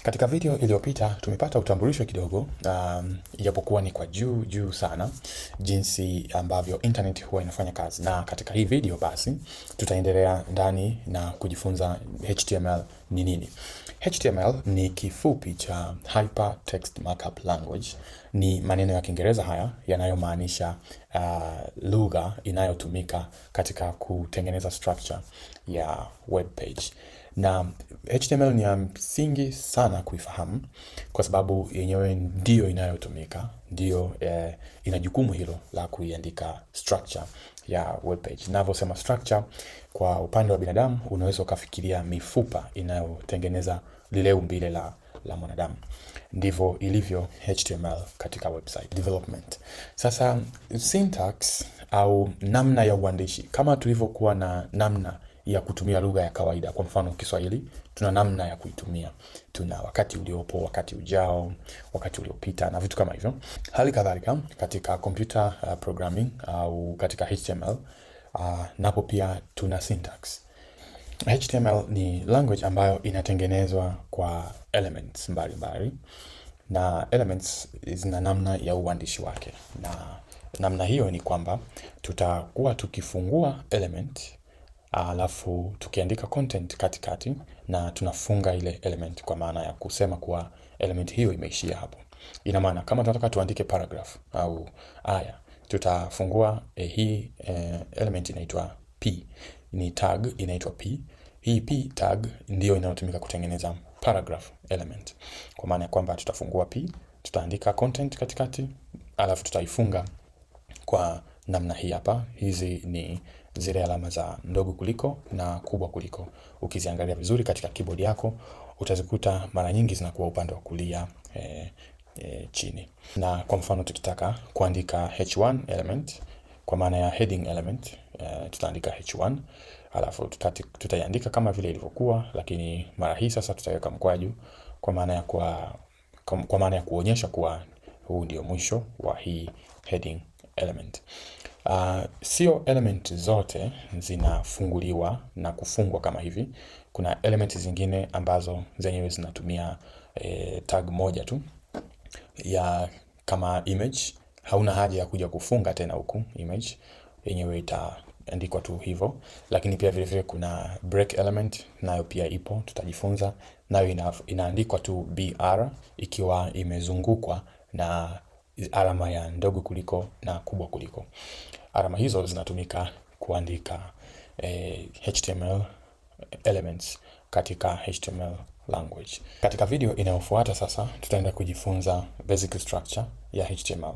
Katika video iliyopita tumepata utambulisho kidogo, ijapokuwa ni kwa juu sana, jinsi ambavyo internet huwa inafanya kazi. Na katika hii video basi tutaendelea ndani na kujifunza HTML ni nini. HTML ni kifupi cha Hypertext Markup Language. Ni maneno ya Kiingereza haya yanayomaanisha lugha inayotumika katika kutengeneza structure ya web page. Na HTML ni ya msingi sana kuifahamu kwa sababu yenyewe ndio inayotumika, ndio ina jukumu hilo la kuiandika structure ya web page. Ninavyosema structure, kwa upande wa binadamu unaweza ukafikiria mifupa inayotengeneza lile umbile la mwanadamu. Ndivyo ilivyo HTML katika website development. Sasa syntax au namna ya uandishi, kama tulivyokuwa na namna ya kutumia lugha ya kawaida, kwa mfano Kiswahili tuna namna ya kuitumia, tuna wakati uliopo, wakati ujao, wakati uliopita na vitu kama hivyo. Hali kadhalika katika computer programming au katika HTML napo pia tuna syntax. HTML ni language ambayo inatengenezwa kwa elements mbalimbali, na elements zina namna ya uandishi wake, na namna hiyo ni kwamba tutakuwa tukifungua element alafu tukiandika content katikati na tunafunga ile element, kwa maana ya kusema kuwa element hiyo imeishia hapo. Ina maana kama tunataka tuandike paragraph au aya, tutafungua hii element inaitwa p, ni tag inaitwa p. Hii p tag ndio inayotumika kutengeneza paragraph element, kwa maana kwamba tutafungua p, tutaandika content katikati, alafu tutaifunga kwa namna hii hapa. Hizi ni zile alama za ndogo kuliko na kubwa kuliko. Ukiziangalia vizuri katika keyboard yako utazikuta mara nyingi zinakuwa upande wa kulia chini. Na kwa mfano tukitaka kuandika h1 element, kwa maana ya heading element, tutaandika h1 alafu tutaiandika kama vile ilivyokuwa, lakini mara hii sasa tutaweka mkwaju kwa maana ya kuonyesha kuwa huu ndio mwisho wa hii heading element. Sio element zote zinafunguliwa na kufungwa kama hivi. Kuna element zingine ambazo zenyewe zinatumia tag moja tu ya kama image. Hauna haja ya kuja kufunga tena huku image, yenyewe itaandikwa tu hivyo. Lakini pia vile vile kuna break element, nayo pia ipo, tutajifunza nayo. Inaandikwa tu br ikiwa imezungukwa na alama ya ndogo kuliko na kubwa kuliko. Alama hizo zinatumika kuandika HTML elements katika HTML language. Katika video inayofuata sasa tutaenda kujifunza basic structure ya HTML.